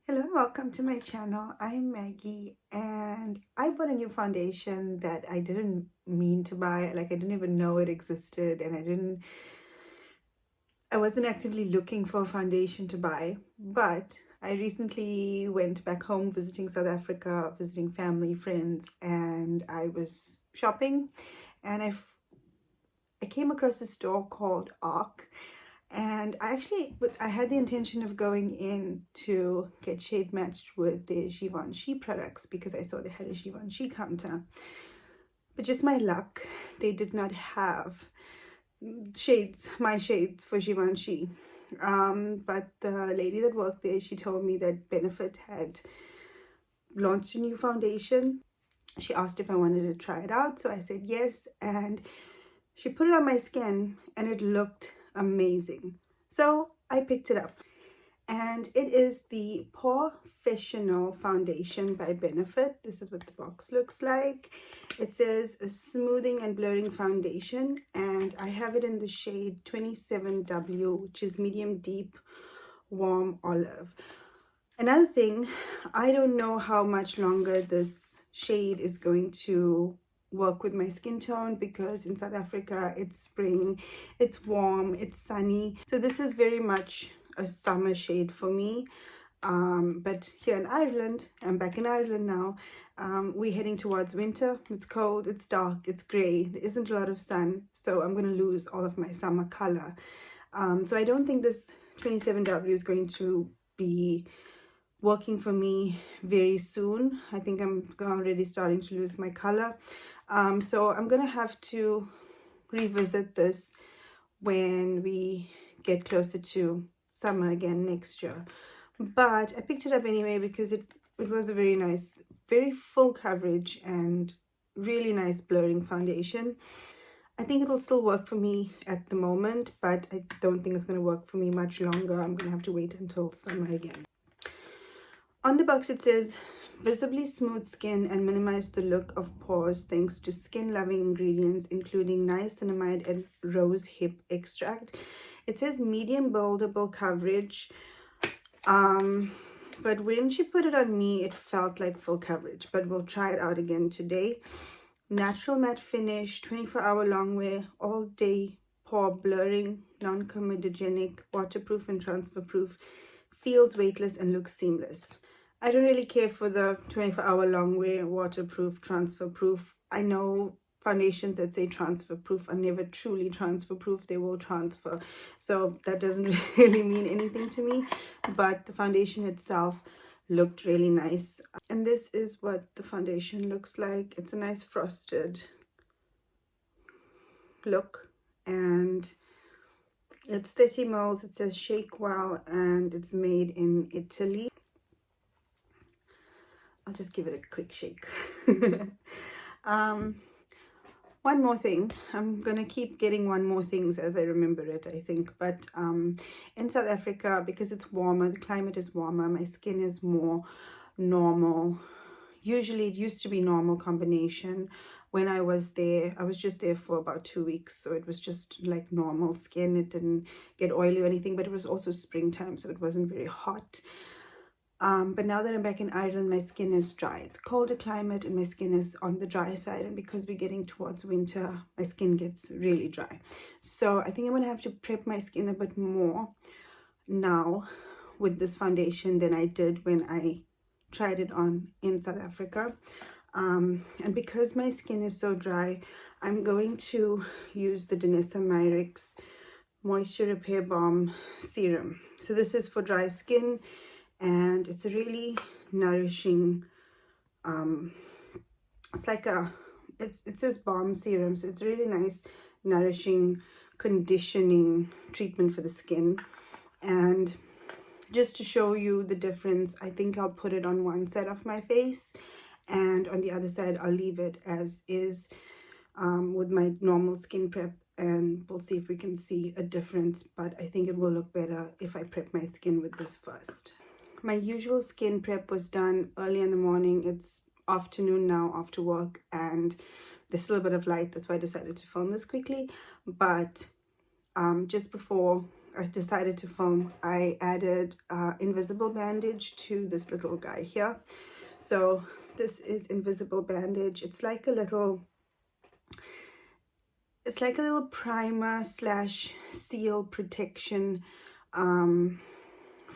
Hello, welcome to my channel. I'm Maggie and I bought a new foundation that I didn't mean to buy. Like, I didn't even know it existed, and I wasn't actively looking for a foundation to buy. But I recently went back home visiting South Africa, visiting family, friends, and I was shopping, and I came across a store called Arc. And I had the intention of going in to get shade matched with the Givenchy products because I saw they had a Givenchy counter. But just my luck, they did not have my shades for Givenchy. But the lady that worked there, she told me that Benefit had launched a new foundation. She asked if I wanted to try it out, so I said yes, and she put it on my skin and it looked amazing. So I picked it up, and it is the Porefessional Foundation by Benefit. This is what the box looks like. It says a smoothing and blurring foundation, and I have it in the shade 27W, which is medium deep warm olive. Another thing, I don't know how much longer this shade is going to work with my skin tone, because in South Africa it's spring, it's warm, it's sunny, so this is very much a summer shade for me. But here in Ireland, I'm back in Ireland now, we're heading towards winter. It's cold, it's dark, it's gray, there isn't a lot of sun, so I'm going to lose all of my summer color. So I don't think this 27W is going to be working for me very soon. I think I'm already starting to lose my color. So I'm gonna have to revisit this when we get closer to summer again next year. But I picked it up anyway because it was a very nice, very full coverage and really nice blurring foundation. I think it will still work for me at the moment, but I don't think it's going to work for me much longer. I'm going to have to wait until summer again. On the box it says, visibly smooth skin and minimize the look of pores thanks to skin-loving ingredients including niacinamide and rose hip extract. It says medium buildable coverage, but when she put it on me, it felt like full coverage, but we'll try it out again today. Natural matte finish, 24-hour long wear, all day pore blurring, non-comedogenic, waterproof and transfer proof, feels weightless and looks seamless. I don't really care for the 24-hour long wear, waterproof, transfer proof. I know foundations that say transfer proof are never truly transfer proof. They will transfer, so that doesn't really mean anything to me. But the foundation itself looked really nice, and this is what the foundation looks like. It's a nice frosted look, and it's 30 mils. It says shake well, and it's made in Italy. I'll just give it a quick shake. One more thing, I'm gonna keep getting one more things as I remember it, I think. But in South Africa, because it's warmer, the climate is warmer, my skin is more normal. Usually it used to be normal combination. When I was there, I was just there for about 2 weeks, so it was just like normal skin. It didn't get oily or anything, but it was also springtime, so it wasn't very hot. But now that I'm back in Ireland, my skin is dry. It's colder climate and my skin is on the dry side, and because we're getting towards winter, my skin gets really dry. So I think I'm gonna have to prep my skin a bit more now with this foundation than I did when I tried it on in South Africa. And because my skin is so dry, I'm going to use the Danessa Myricks Moisture Repair Balm Serum. So this is for dry skin, and it's a really nourishing, it's like it says balm serum, so it's a really nice nourishing conditioning treatment for the skin. And just to show you the difference, I think I'll put it on one side of my face, and on the other side I'll leave it as is with my normal skin prep, and we'll see if we can see a difference. But I think it will look better if I prep my skin with this first. My usual skin prep was done early in the morning. It's afternoon now after work, and there's still a bit of light. That's why I decided to film this quickly. But just before I decided to film, I added invisible bandage to this little guy here. So this is invisible bandage. It's like a little primer slash seal protection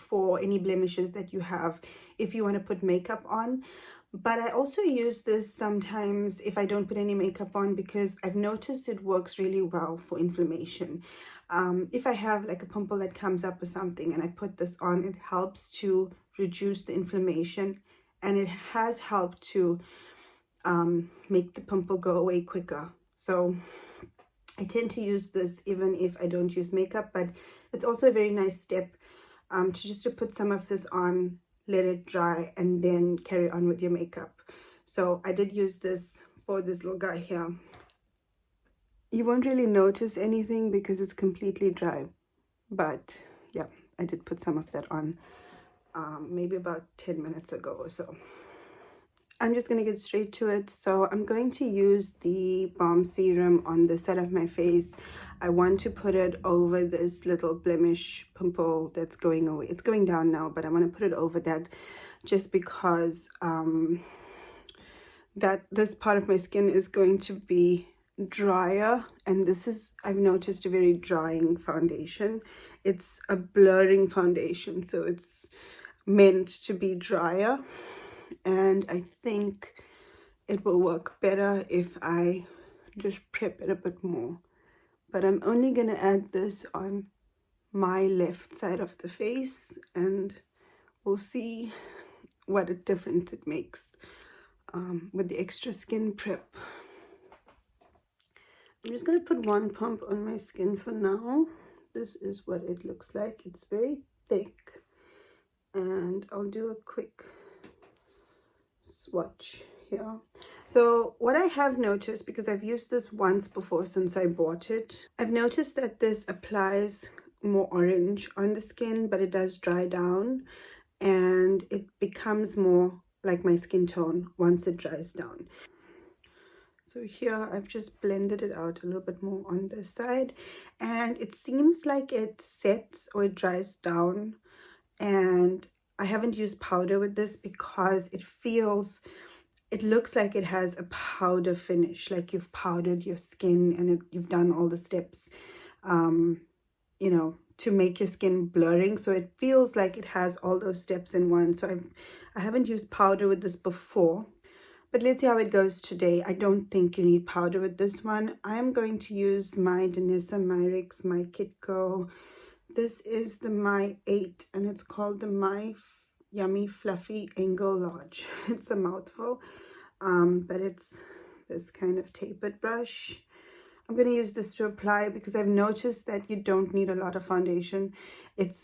for any blemishes that you have if you want to put makeup on. But I also use this sometimes if I don't put any makeup on, because I've noticed it works really well for inflammation. If I have like a pimple that comes up or something and I put this on, it helps to reduce the inflammation, and it has helped to make the pimple go away quicker. So I tend to use this even if I don't use makeup, but it's also a very nice step to put some of this on, let it dry, and then carry on with your makeup. So I did use this for this little guy here. You won't really notice anything because it's completely dry, but yeah, I did put some of that on maybe about 10 minutes ago or so. I'm just going to get straight to it. So I'm going to use the balm serum on the side of my face. I want to put it over this little blemish pimple that's going away. It's going down now, but I want to put it over that just because that this part of my skin is going to be drier, and this is, I've noticed, a very drying foundation. It's a blurring foundation, so it's meant to be drier, and I think it will work better if I just prep it a bit more. But I'm only going to add this on my left side of the face, and we'll see what a difference it makes with the extra skin prep. I'm just going to put one pump on my skin for now. This is what it looks like. It's very thick, and I'll do a quick swatch here. So what I have noticed, because I've used this once before since I bought it, I've noticed that this applies more orange on the skin, but it does dry down and it becomes more like my skin tone once it dries down. So here I've just blended it out a little bit more on this side, and it seems like it sets or it dries down. And I haven't used powder with this because it looks like it has a powder finish, like you've powdered your skin and you've done all the steps, you know, to make your skin blurring. So it feels like it has all those steps in one. So I haven't used powder with this before, but let's see how it goes today. I don't think you need powder with this one. I'm going to use my Danessa Myricks, my Kitco. This is the My 8, and it's called the My Yummy Fluffy Angle Lodge. It's a mouthful, but it's this kind of tapered brush. I'm going to use this to apply because I've noticed that you don't need a lot of foundation. It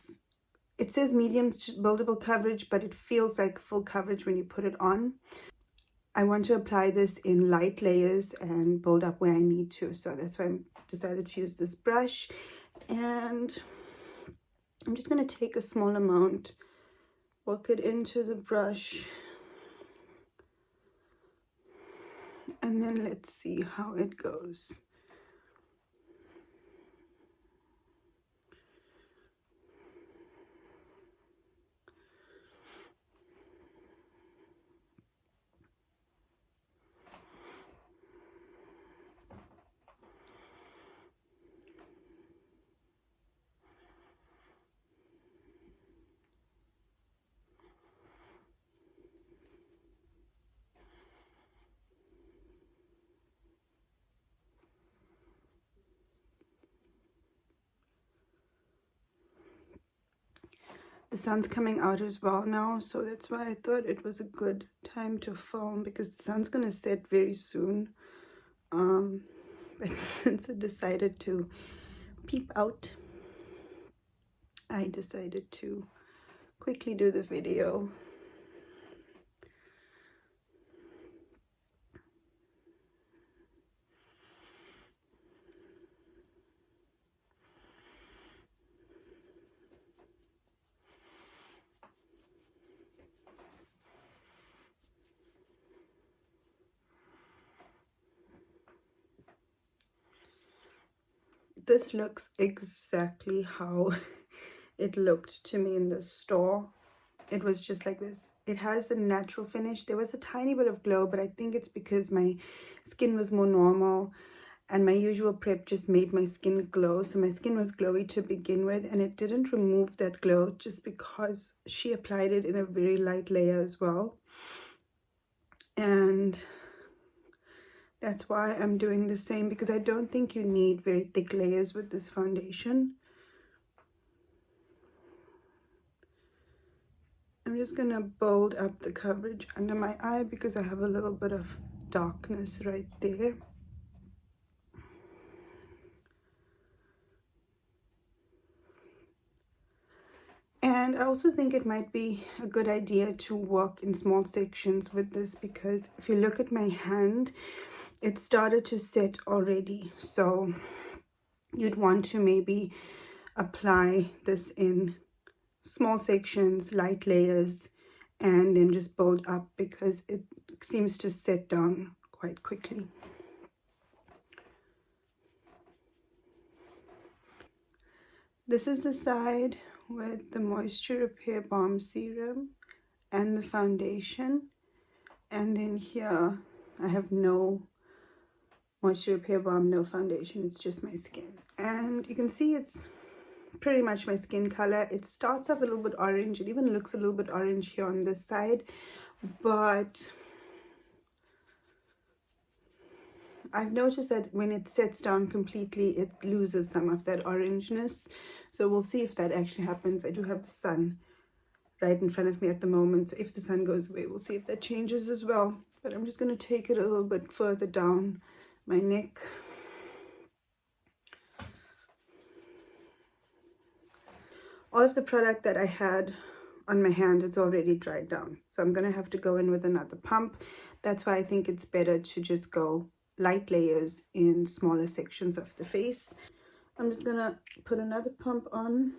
says medium buildable coverage, but it feels like full coverage when you put it on. I want to apply this in light layers and build up where I need to. So that's why I decided to use this brush. And I'm just going to take a small amount, work it into the brush, and then let's see how it goes. The sun's coming out as well now, so that's why I thought it was a good time to film, because the sun's gonna set very soon. But since I decided to peep out, I decided to quickly do the video. this looks exactly how it looked to me in the store. It was just like this. It has a natural finish. There was a tiny bit of glow, but I think it's because my skin was more normal and my usual prep just made my skin glow. So my skin was glowy to begin with, and it didn't remove that glow just because she applied it in a very light layer as well. And that's why I'm doing the same, because I don't think you need very thick layers with this foundation. I'm just gonna build up the coverage under my eye because I have a little bit of darkness right there. And I also think it might be a good idea to work in small sections with this, because if you look at my hand, it started to set already. So you'd want to maybe apply this in small sections, light layers, and then just build up because it seems to set down quite quickly. This is the side with the Moisture Repair Balm Serum and the foundation. And then here I have no Moisture Repair Balm, no foundation. It's just my skin. And you can see it's pretty much my skin color. It starts off a little bit orange. It even looks a little bit orange here on this side. But I've noticed that when it sets down completely, it loses some of that orangeness. So we'll see if that actually happens. I do have the sun right in front of me at the moment. So if the sun goes away, we'll see if that changes as well. But I'm just going to take it a little bit further down my neck. All of the product that I had on my hand is already dried down. So I'm going to have to go in with another pump. That's why I think it's better to just go light layers in smaller sections of the face. I'm just going to put another pump on.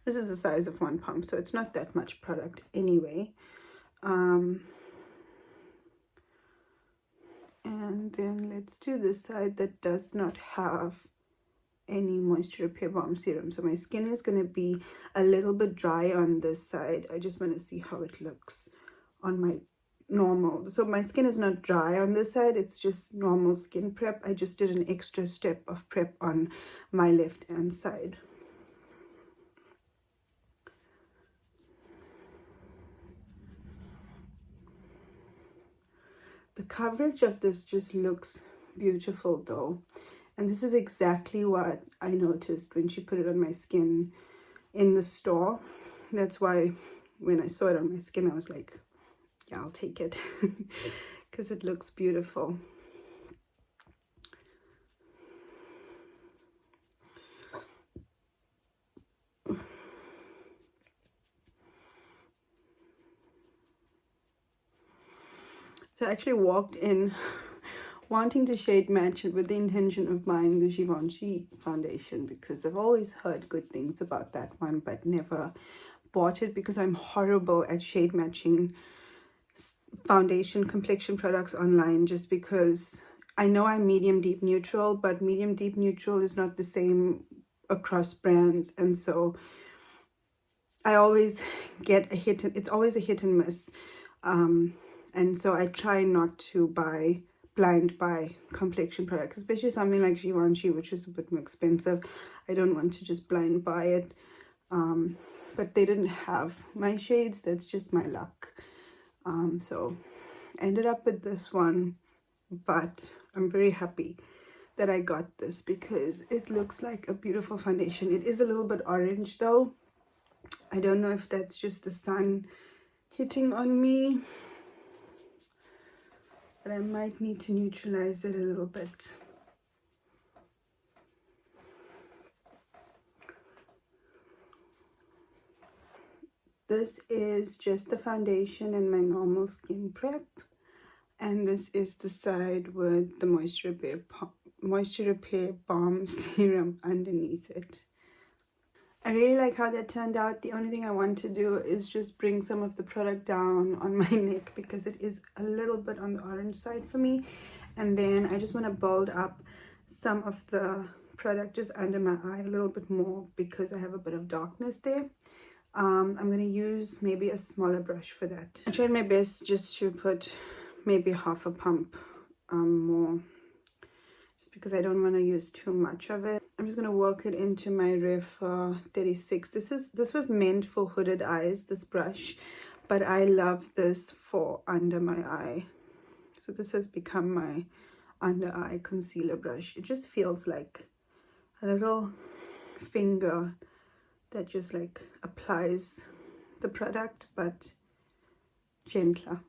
This is the size of one pump, so it's not that much product anyway. And then let's do this side that does not have any Moisture Repair Balm Serum. So my skin is going to be a little bit dry on this side. I just want to see how it looks on my normal. So my skin is not dry on this side. It's just normal skin prep. I just did an extra step of prep on my left hand side. The coverage of this just looks beautiful though. And this is exactly what I noticed when she put it on my skin in the store. That's why when I saw it on my skin, I was like, yeah, I'll take it because it looks beautiful. So I actually walked in wanting to shade match it with the intention of buying the Givenchy foundation, because I've always heard good things about that one but never bought it because I'm horrible at shade matching foundation complexion products online, just because I know I'm medium deep neutral, but medium deep neutral is not the same across brands, and so I always get a hit. It's always a hit and miss. And so I try not to blind buy complexion products, especially something like Givenchy, which is a bit more expensive. I don't want to just blind buy it. But they didn't have my shades. That's just my luck. So I ended up with this one, but I'm very happy that I got this because it looks like a beautiful foundation. It is a little bit orange though. I don't know if that's just the sun hitting on me, but I might need to neutralize it a little bit. This is just the foundation and my normal skin prep. And this is the side with the Moisture Repair Balm Serum underneath it. I really like how that turned out. The only thing I want to do is just bring some of the product down on my neck because it is a little bit on the orange side for me. And then I just want to build up some of the product just under my eye a little bit more because I have a bit of darkness there. I'm going to use maybe a smaller brush for that. I tried my best just to put maybe half a pump more, just because I don't want to use too much of it. I'm just going to work it into my Ref 36. This was meant for hooded eyes, this brush, but I love this for under my eye. So this has become my under eye concealer brush. It just feels like a little finger that just like applies the product, but gentler.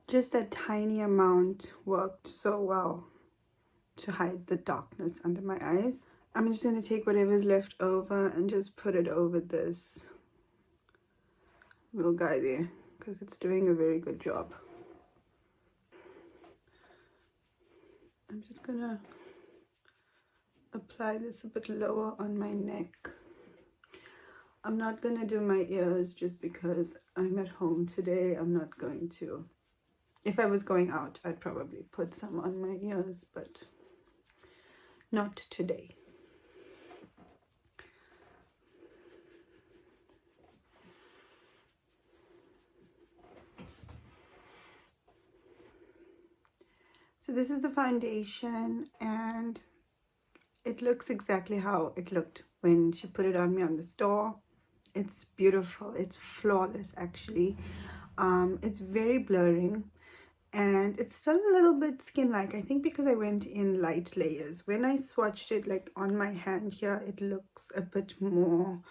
Just that tiny amount worked so well to hide the darkness under my eyes. I'm just going to take whatever's left over and just put it over this little guy there, because it's doing a very good job. I'm just going to apply this a bit lower on my neck. I'm not going to do my ears just because I'm at home today. I'm not going to. If I was going out, I'd probably put some on my ears, but not today. So this is the foundation, and it looks exactly how it looked when she put it on me on the store. It's beautiful. It's flawless, actually. It's very blurring, and it's still a little bit skin-like. I think because I went in light layers. When I swatched it like on my hand here, it looks a bit more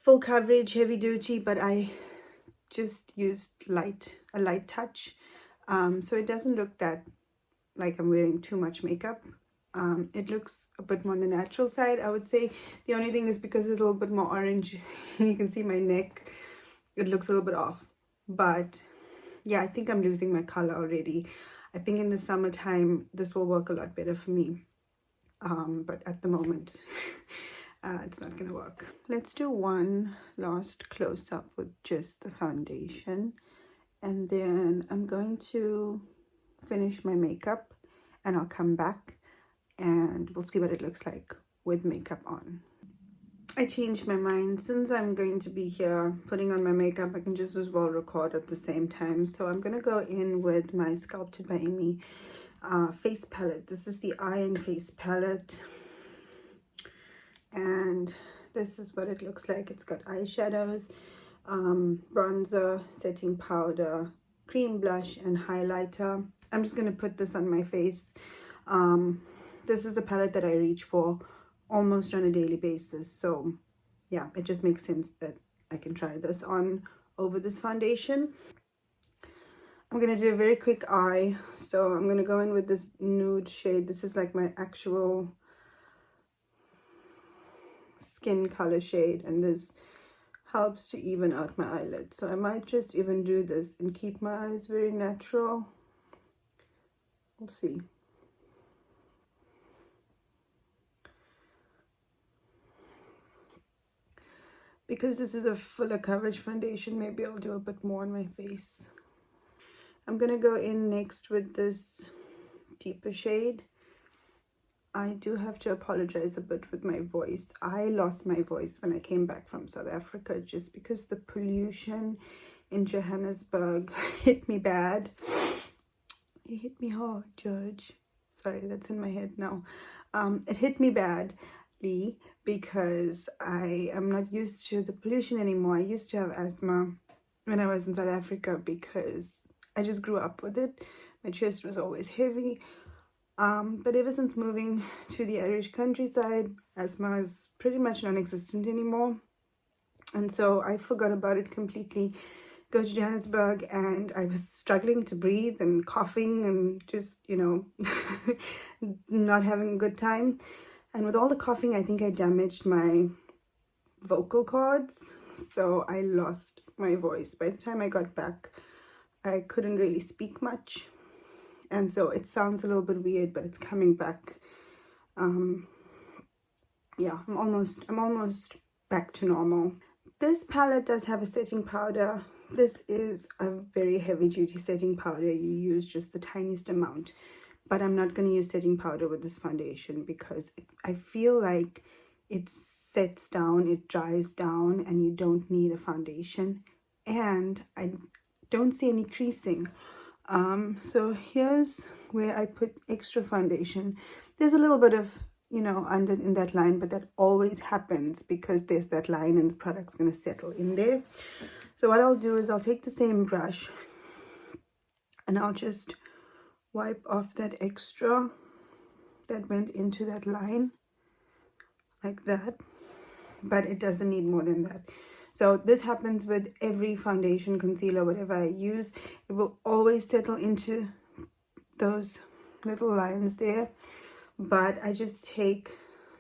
full coverage, heavy duty, but I just used a light touch. So it doesn't look that like I'm wearing too much makeup. It looks a bit more on the natural side, I would say. The only thing is because it's a little bit more orange, you can see my neck, it looks a little bit off. But yeah, I think I'm losing my color already. I think in the summertime, this will work a lot better for me. But at the moment, it's not gonna work. Let's do one last close-up with just the foundation. And then I'm going to finish my makeup and I'll come back and we'll see what it looks like with makeup on. I changed my mind. Since I'm going to be here putting on my makeup, I can just as well record at the same time. So I'm going to go in with my Sculpted by Amy face palette. This is the Eye and Face palette. And this is what it looks like. It's got eyeshadows, bronzer, setting powder, cream blush, and highlighter. I'm just going to put this on my face. This is a palette that I reach for almost on a daily basis. So yeah, it just makes sense that I can try this on over this foundation. I'm going to do a very quick eye. So I'm going to go in with this nude shade. This is like my actual skin color shade, and this helps to even out my eyelids. So I might just even do this and keep my eyes very natural. We'll see. Because this is a fuller coverage foundation, maybe I'll do a bit more on my face. I'm going to go in next with this deeper shade. I do have to apologize a bit with my voice. I lost my voice when I came back from South Africa just because the pollution in Johannesburg hit me bad. You hit me hard, George. Sorry, that's in my head now. It hit me badly because I am not used to the pollution anymore. I used to have asthma when I was in South Africa because I just grew up with it. My chest was always heavy. But ever since moving to the Irish countryside, asthma is pretty much non-existent anymore. And so I forgot about it completely. Go to Johannesburg and I was struggling to breathe and coughing and just, you know, not having a good time. And with all the coughing, I think I damaged my vocal cords. So I lost my voice. By the time I got back, I couldn't really speak much. And so it sounds a little bit weird, but it's coming back. Yeah, I'm almost back to normal. This palette does have a setting powder. This is a very heavy duty setting powder. You use just the tiniest amount, but I'm not going to use setting powder with this foundation because I feel like it sets down, it dries down, and you don't need a foundation. And I don't see any creasing. So here's where I put extra foundation. There's a little bit of, you know, under in that line, but that always happens because there's that line and the product's going to settle in there. So what I'll do is I'll take the same brush and I'll just wipe off that extra that went into that line like that, but it doesn't need more than that. So this happens with every foundation, concealer, whatever I use. It will always settle into those little lines there, but I just take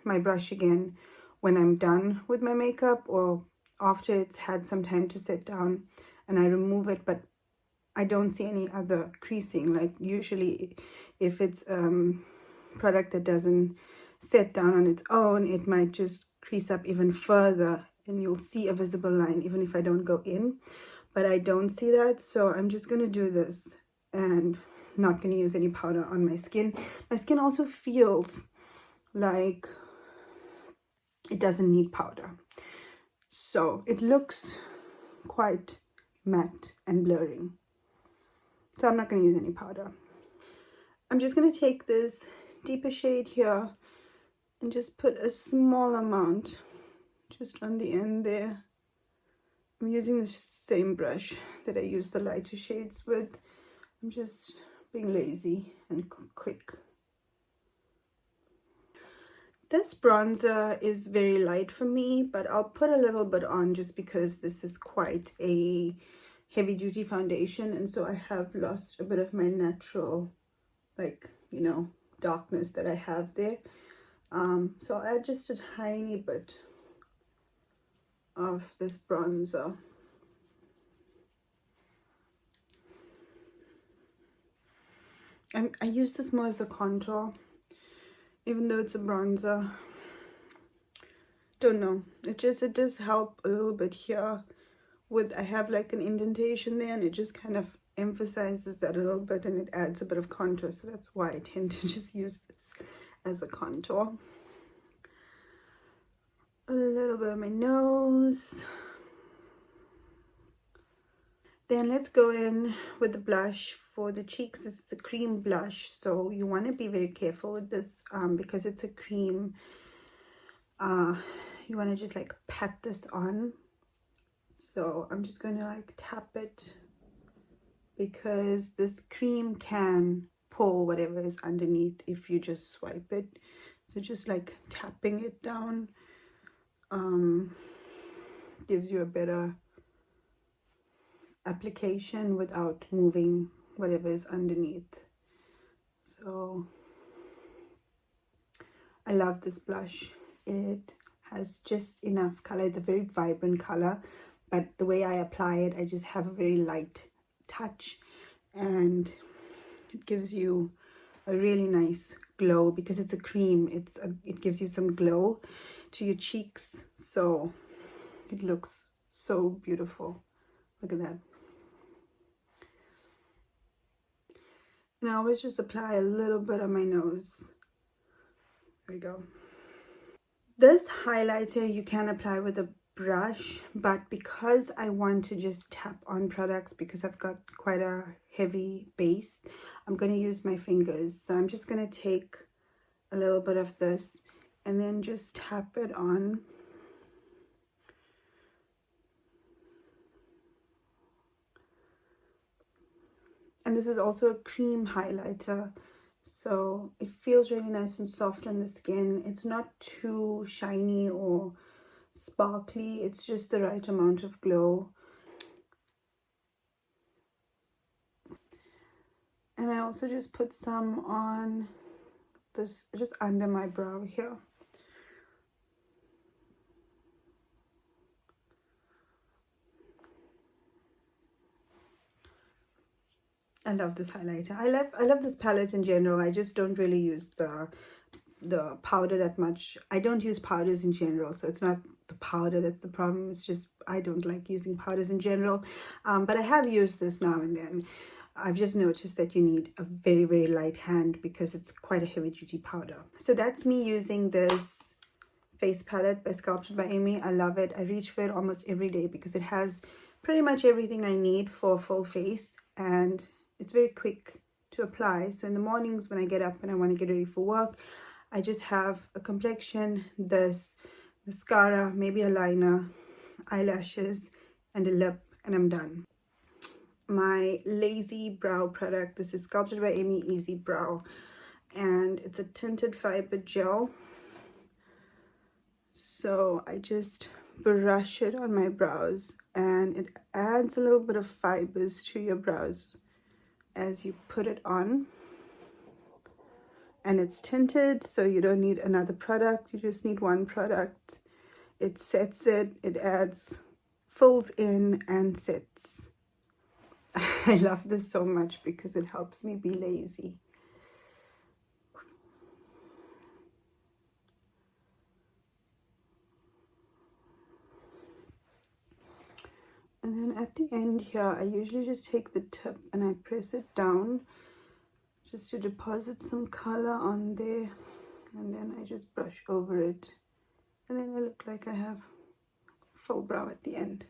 my brush again when I'm done with my makeup or after it's had some time to set down, and I remove it, but I don't see any other creasing. Like usually if it's product that doesn't set down on its own, it might just crease up even further and you'll see a visible line even if I don't go in, but I don't see that. So I'm just going to do this and not going to use any powder on my skin. My skin also feels like it doesn't need powder, so it looks quite matte and blurring, so I'm not going to use any powder. I'm just going to take this deeper shade here and just put a small amount just on the end there. I'm using the same brush that I use the lighter shades with. I'm just being lazy and quick. This bronzer is very light for me, but I'll put a little bit on just because this is quite a heavy duty foundation, and so I have lost a bit of my natural, like, you know, darkness that I have there. So I'll add just a tiny bit of this bronzer. I use this more as a contour, even though it's a bronzer. Don't know, it does help a little bit here with, I have like an indentation there, and it just kind of emphasizes that a little bit and it adds a bit of contour. So that's why I tend to just use this as a contour. A little bit of my nose. Then let's go in with the blush for the cheeks. This is a cream blush, so you want to be very careful with this because it's a cream. You want to just like pat this on. So I'm just going to like tap it because this cream can pull whatever is underneath if you just swipe it. So just like tapping it down gives you a better application without moving whatever is underneath. So I love this blush. It has just enough color. It's a very vibrant color, but the way I apply it, I just have a very light touch, and it gives you a really nice glow because it's a cream. It gives you some glow to your cheeks, so it looks so beautiful. Look at that. And I always just apply a little bit on my nose. There we go. This highlighter you can apply with a brush, but because I want to just tap on products because I've got quite a heavy base, I'm going to use my fingers. So I'm just going to take a little bit of this and then just tap it on. And this is also a cream highlighter, so it feels really nice and soft on the skin. It's not too shiny or sparkly, it's just the right amount of glow. And I also just put some on this, just under my brow here. I love this highlighter. I love this palette in general. I just don't really use the powder that much. I don't use powders in general, so it's not the powder that's the problem. It's just I don't like using powders in general, but I have used this now and then. I've just noticed that you need a very, very light hand because it's quite a heavy duty powder. So that's me using this face palette by Sculpted by Amy. I love it. I reach for it almost every day because it has pretty much everything I need for a full face, and it's very quick to apply. So in the mornings when I get up and I want to get ready for work, I just have a complexion, this mascara, maybe a liner, eyelashes, and a lip, and I'm done. My lazy brow product, this is Sculpted by Amy Easy Brow, and it's a tinted fiber gel. So I just brush it on my brows, and it adds a little bit of fibers to your brows as you put it on. And it's tinted, so you don't need another product, you just need one product. It sets it, it adds, fills in and sets. I love this so much because it helps me be lazy. And then at the end here, I usually just take the tip and I press it down just to deposit some color on there, and then I just brush over it, and then I look like I have full brow at the end.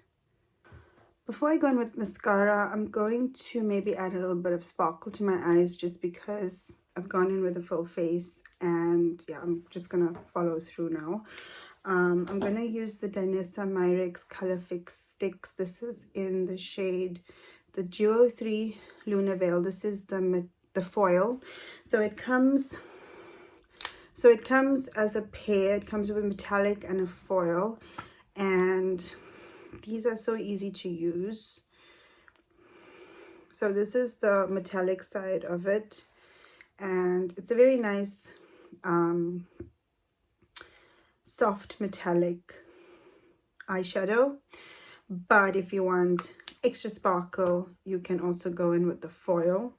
Before I go in with mascara, I'm going to maybe add a little bit of sparkle to my eyes just because I've gone in with a full face, and yeah, I'm just gonna follow through now. I'm gonna use the Danessa Myrex Color Fix Sticks. This is in the shade the Duo 3 Luna Veil. This is the foil. So it comes as a pair. It comes with a metallic and a foil, and these are so easy to use. So this is the metallic side of it, and it's a very nice soft metallic eyeshadow. But if you want extra sparkle, you can also go in with the foil.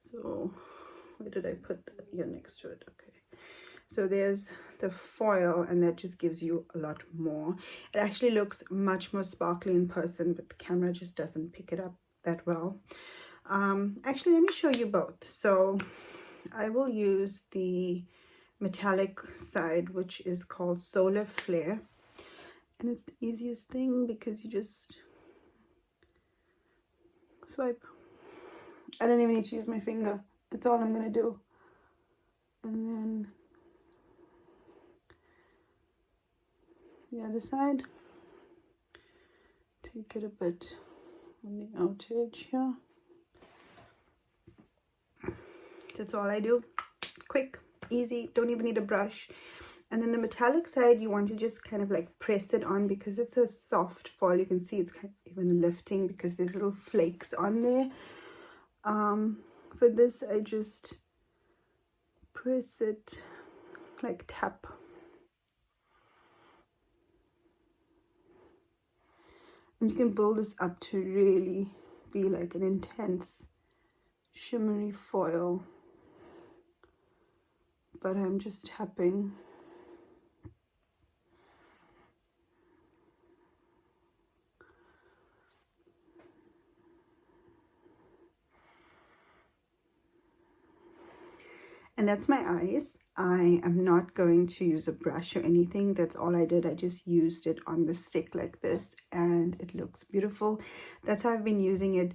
So where did I put that? Here next to it. Okay, so there's the foil, and that just gives you a lot more. It actually looks much more sparkly in person, but the camera just doesn't pick it up that well. Actually, let me show you both. So I will use the metallic side, which is called Solar Flare, and it's the easiest thing because you just swipe. I don't even need to use my finger. That's all I'm gonna do. And then the other side, take it a bit on the outer edge here. That's all I do. Quick, easy, don't even need a brush. And then the metallic side, you want to just kind of like press it on because it's a soft foil. You can see it's kind of even lifting because there's little flakes on there. For this, I just press it, like tap. And you can build this up to really be like an intense shimmery foil. But I'm just tapping. And that's my eyes. I am not going to use a brush or anything. That's all I did. I just used it on the stick like this, and it looks beautiful. That's how I've been using it.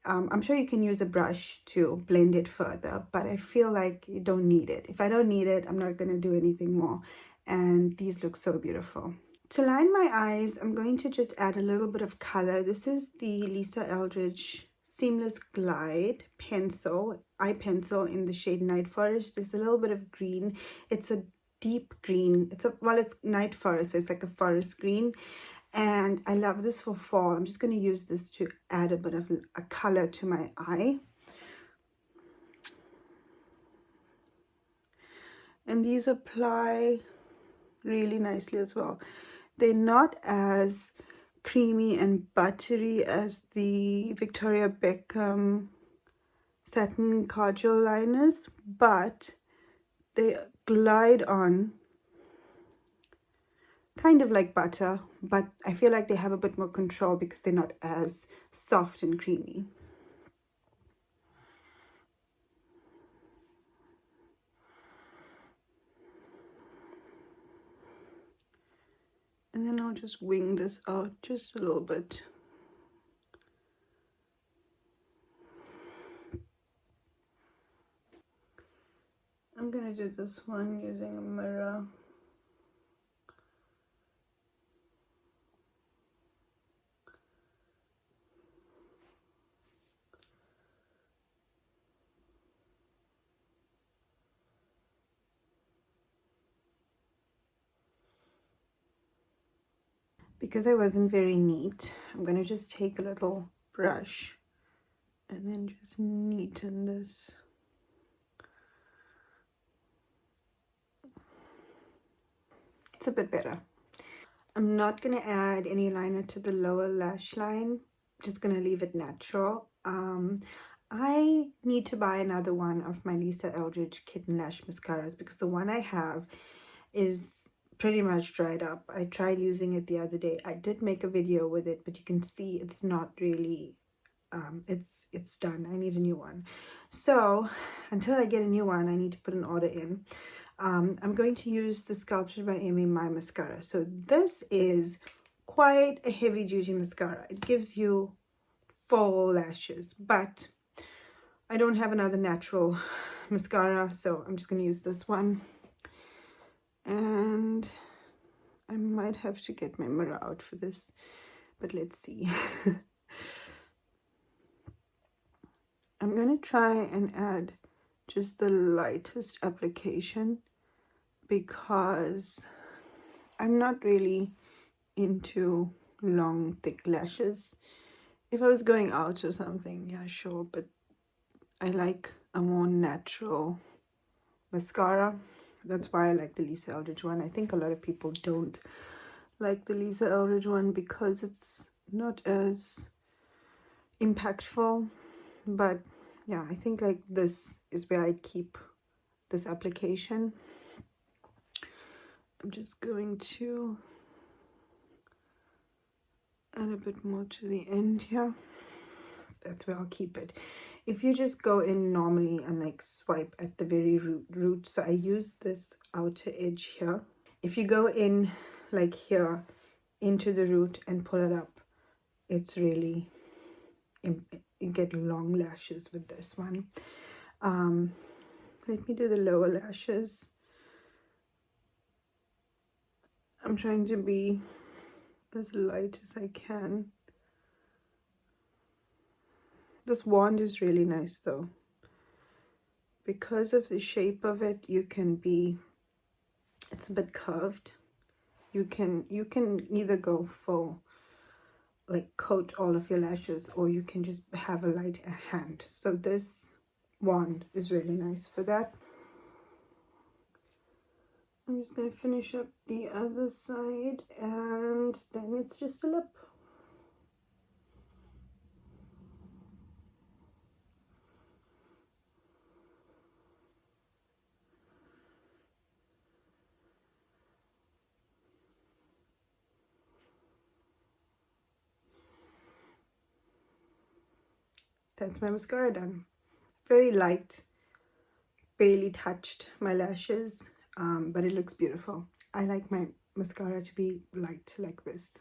I'm sure you can use a brush to blend it further, but I feel like you don't need it. If I don't need it, I'm not going to do anything more. And these look so beautiful. To line my eyes, I'm going to just add a little bit of color. This is the Lisa Eldridge Seamless Glide pencil, eye pencil in the shade Night Forest. There's a little bit of green. It's a deep green. It's Night Forest. So it's like a forest green. And I love this for fall. I'm just going to use this to add a bit of a color to my eye. And these apply really nicely as well. They're not as creamy and buttery as the Victoria Beckham satin kajal liners, but they glide on kind of like butter, but I feel like they have a bit more control because they're not as soft and creamy. And then I'll just wing this out just a little bit. I'm gonna do this one using a mirror. Because I wasn't very neat, I'm gonna just take a little brush and then just neaten this. It's a bit better. I'm not gonna add any liner to the lower lash line. Just gonna leave it natural. I need to buy another one of my Lisa Eldridge Kitten Lash mascaras because the one I have is pretty much dried up. I tried using it the other day. I did make a video with it, but you can see it's not really, it's done. I need a new one. So until I get a new one, I need to put an order in. I'm going to use the Sculpted by Amy My mascara. So this is quite a heavy duty mascara. It gives you full lashes, but I don't have another natural mascara, so I'm just going to use this one. And I might have to get my mirror out for this, but let's see. I'm going to try and add just the lightest application because I'm not really into long, thick lashes. If I was going out or something, yeah, sure, but I like a more natural mascara. That's why I like the Lisa Eldridge one. I think a lot of people don't like the Lisa Eldridge one because it's not as impactful, but yeah, I think like this is where I keep this application. I'm just going to add a bit more to the end here. That's where I'll keep it. If you just go in normally and like swipe at the very root, so I use this outer edge here. If you go in like here into the root and pull it up, it's really, you get long lashes with this one. Let me do the lower lashes. I'm trying to be as light as I can. This wand is really nice though. Because of the shape of it, you can be, it's a bit curved. You can either go full, like coat all of your lashes, or you can just have a light hand. So this wand is really nice for that. I'm just going to finish up the other side and then it's just a lip. That's my mascara done. Very light, barely touched my lashes, but it looks beautiful. I like my mascara to be light like this.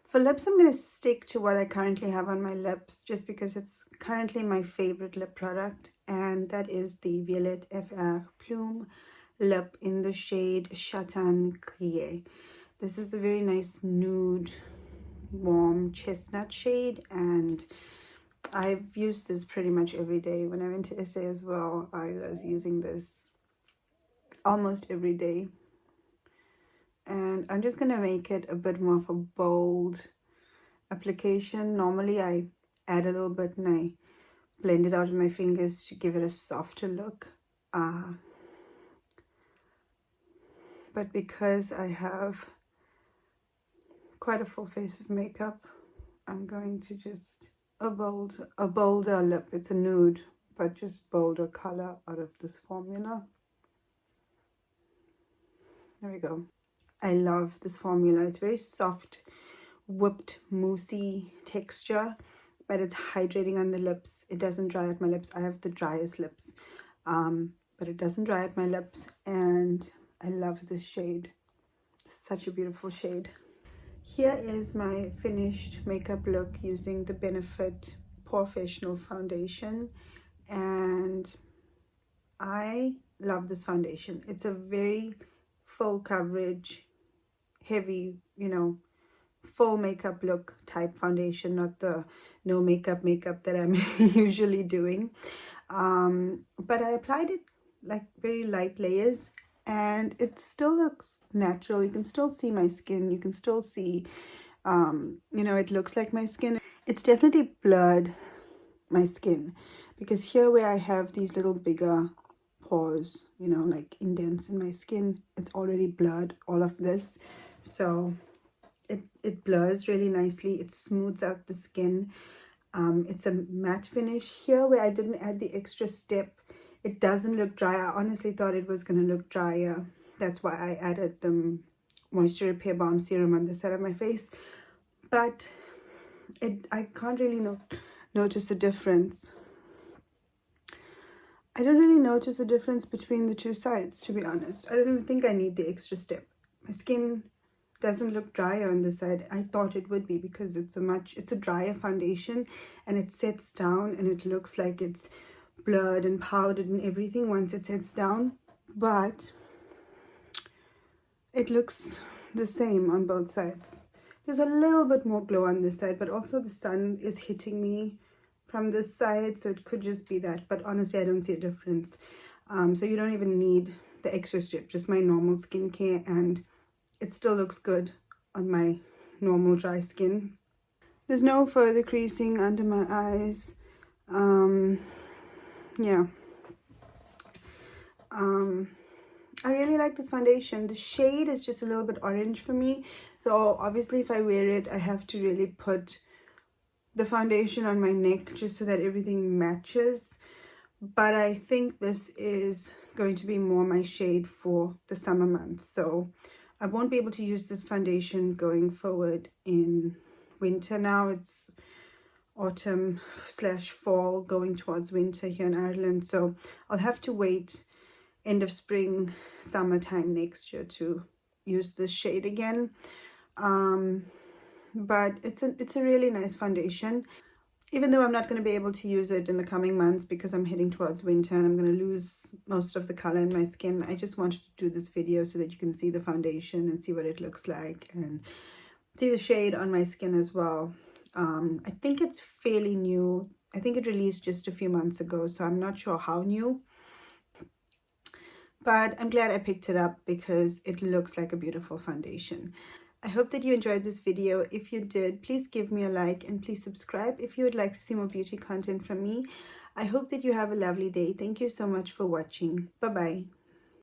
For lips, I'm going to stick to what I currently have on my lips just because it's currently my favorite lip product, and that is the Violette FR Plume lip in the shade Châtain Crié. This is a very nice nude, warm chestnut shade, and I've used this pretty much every day. When I went to SA as well, I was using this almost every day. And I'm just going to make it a bit more of a bold application. Normally I add a little bit and I blend it out with my fingers to give it a softer look. But because I have quite a full face of makeup, I'm going to just a bolder lip. It's a nude, but just bolder color out of this formula. There we go. I love this formula. It's very soft, whipped, moussey texture, but it's hydrating on the lips. It doesn't dry out my lips. I have the driest lips, but it doesn't dry out my lips, and I love this shade. Such a beautiful shade. Here is my finished makeup look using the Benefit Porefessional Foundation, and I love this foundation. It's a very full coverage, heavy, full makeup look type foundation, not the no makeup that I'm usually doing. But I applied it like very light layers, and it still looks natural. You can still see my skin. You can still see, it looks like my skin. It's definitely blurred my skin, because here where I have these little bigger pores, like indents in my skin, it's already blurred all of this. So it blurs really nicely. It smooths out the skin. It's a matte finish. Here where I didn't add the extra step, it doesn't look dry. I honestly thought it was going to look drier. That's why I added the Moisture Repair Balm Serum on the side of my face. But I can't really notice a difference. I don't really notice a difference between the two sides, to be honest. I don't even think I need the extra step. My skin doesn't look drier on this side. I thought it would be, because it's a drier foundation, and it sets down and it looks like it's blurred and powdered and everything once it sets down, but it looks the same on both sides. There's a little bit more glow on this side, but also the sun is hitting me from this side, so it could just be that, but honestly I don't see a difference. So you don't even need the extra strip, just my normal skincare, and it still looks good on my normal dry skin. There's no further creasing under my eyes. Yeah. I really like this foundation. The shade is just a little bit orange for me, so obviously if I wear it, I have to really put the foundation on my neck just so that everything matches. But I think this is going to be more my shade for the summer months, so I won't be able to use this foundation going forward in winter. Now it's autumn/fall, going towards winter here in Ireland, so I'll have to wait end of spring, summertime next year to use this shade again. But it's a really nice foundation, even though I'm not going to be able to use it in the coming months because I'm heading towards winter and I'm going to lose most of the color in my skin. I just wanted to do this video so that you can see the foundation and see what it looks like and see the shade on my skin as well. I think it's fairly new. I think it released just a few months ago, so I'm not sure how new. But I'm glad I picked it up because it looks like a beautiful foundation. I hope that you enjoyed this video. If you did, please give me a like and please subscribe if you would like to see more beauty content from me. I hope that you have a lovely day. Thank you so much for watching. Bye-bye.